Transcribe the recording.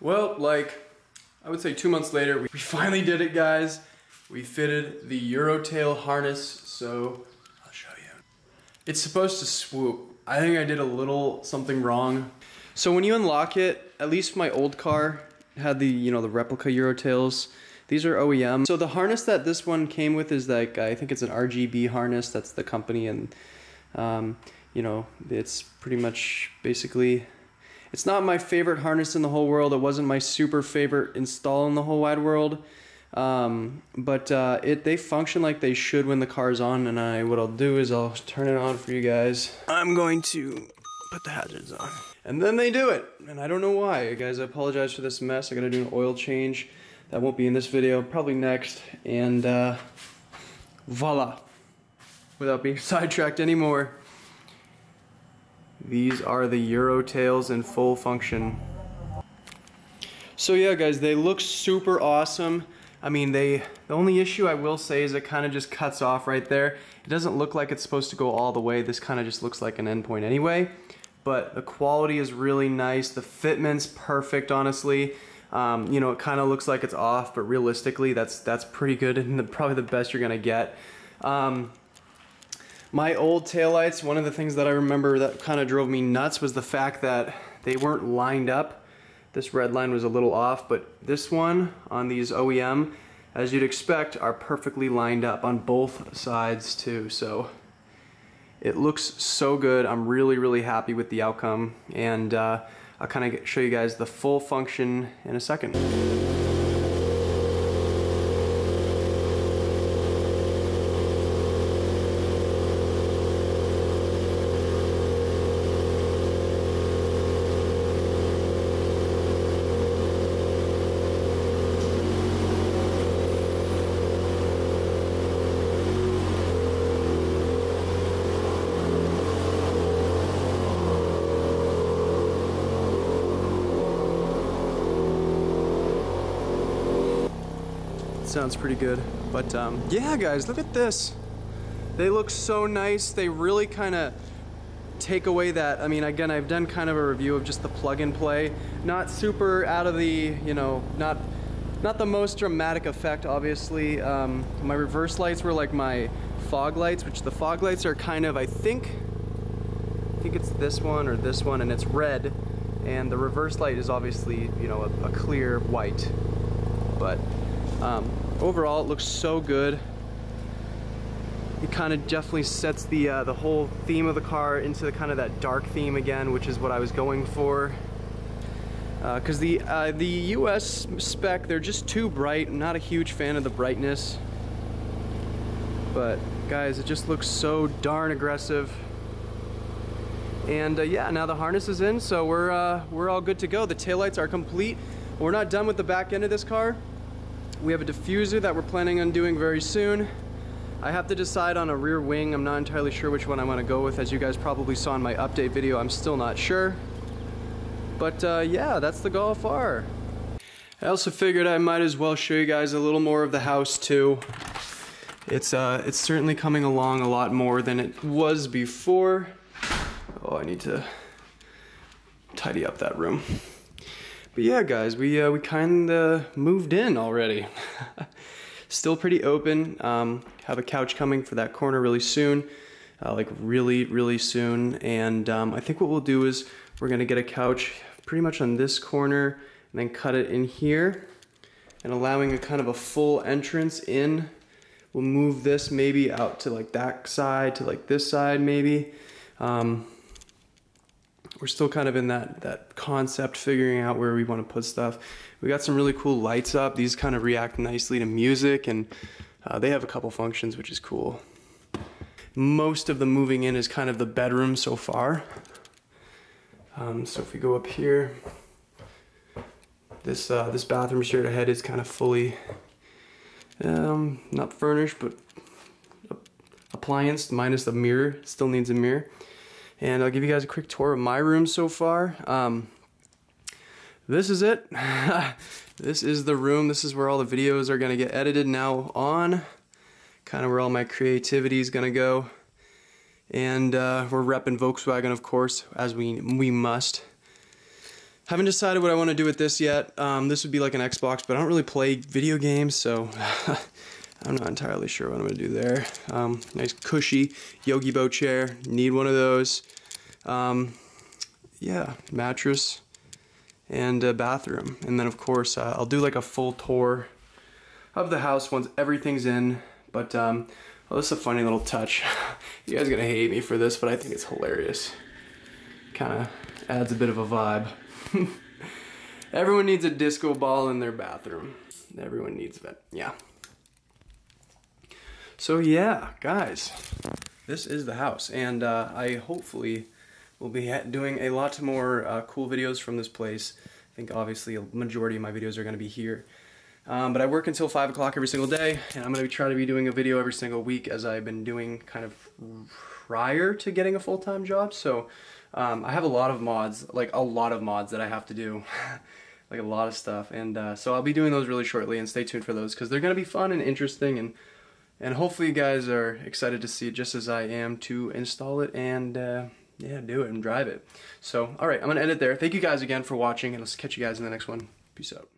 Well, like, I would say 2 months later, we finally did it, guys. We fitted the Eurotail harness, so I'll show you. It's supposed to swoop. I think I did a little something wrong. So when you unlock it, at least my old car had the, you know, the replica Eurotails. These are OEM. So the harness that this one came with is like, I think it's an RGB harness. That's the company, and you know, it's pretty much basically, it's not my favorite harness in the whole world. It wasn't my super favorite install in the whole wide world. But they function like they should when the car's on, and what I'll do is I'll turn it on for you guys. I'm going to put the hazards on. And then they do it, and I don't know why. Guys, I apologize for this mess. I gotta do an oil change. That won't be in this video, probably next. And voila. Without being sidetracked anymore, these are the Eurotails in full function. So yeah, guys, they look super awesome. I mean, the only issue I will say is it kind of just cuts off right there. It doesn't look like it's supposed to go all the way. This kind of just looks like an endpoint anyway. But the quality is really nice. The fitment's perfect, honestly. You know, it kind of looks like it's off, but realistically, that's pretty good and probably the best you're gonna get. My old taillights, one of the things that I remember that kind of drove me nuts was the fact that they weren't lined up. This red line was a little off, but this one on these OEM, as you'd expect, are perfectly lined up on both sides too. So it looks so good. I'm really, really happy with the outcome, and I'll kind of show you guys the full function in a second. Sounds pretty good, but yeah, guys, look at this. They look so nice. They really kind of take away that, I mean, again, I've done kind of a review of just the plug and play, not super out of the, you know, not the most dramatic effect, obviously. My reverse lights were like my fog lights, which the fog lights are kind of, I think it's this one or this one, and it's red, and the reverse light is obviously, you know, a clear white. But overall, it looks so good. It kind of definitely sets the whole theme of the car into kind of that dark theme again, which is what I was going for. Because the US spec, they're just too bright. I'm not a huge fan of the brightness. But guys, it just looks so darn aggressive. And yeah, now the harness is in, so we're all good to go. The taillights are complete. We're not done with the back end of this car. We have a diffuser that we're planning on doing very soon. I have to decide on a rear wing. I'm not entirely sure which one I want to go with. As you guys probably saw in my update video, I'm still not sure. But yeah, that's the Golf R. I also figured I might as well show you guys a little more of the house too. It's certainly coming along a lot more than it was before. Oh, I need to tidy up that room. But yeah, guys, we kind of moved in already. Still pretty open. Have a couch coming for that corner really soon, like really, really soon. And I think what we'll do is we're gonna get a couch pretty much on this corner and then cut it in here, and allowing a kind of a full entrance in. We'll move this maybe out to like that side, to like this side maybe. We're still kind of in that concept, figuring out where we want to put stuff. We got some really cool lights up. These kind of react nicely to music, and they have a couple functions, which is cool. Most of the moving in is kind of the bedroom so far. So if we go up here, this bathroom straight ahead is kind of fully, not furnished, but applianced, minus the mirror. Still needs a mirror. And I'll give you guys a quick tour of my room so far. This is it. This is the room. This is where all the videos are gonna get edited now on. Kind of where all my creativity is gonna go. And we're repping Volkswagen, of course, as we must. Haven't decided what I want to do with this yet. This would be like an Xbox, but I don't really play video games, so I'm not entirely sure what I'm going to do there. Nice cushy Yogi Bo chair. Need one of those. Yeah, mattress and a bathroom. And then, of course, I'll do like a full tour of the house once everything's in. But, well, this is a funny little touch. You guys are going to hate me for this, but I think it's hilarious. Kind of adds a bit of a vibe. Everyone needs a disco ball in their bathroom. Everyone needs that. Yeah. So yeah, guys, this is the house, and I hopefully will be doing a lot more cool videos from this place. I think obviously a majority of my videos are going to be here. But I work until 5 o'clock every single day, and I'm going to try to be doing a video every single week as I've been doing kind of prior to getting a full-time job. So I have a lot of mods, like a lot of mods that I have to do, like a lot of stuff. And so I'll be doing those really shortly, and stay tuned for those because they're going to be fun and interesting, and hopefully you guys are excited to see it just as I am to install it and yeah, do it and drive it. So, alright, I'm going to end it there. Thank you guys again for watching, and I'll catch you guys in the next one. Peace out.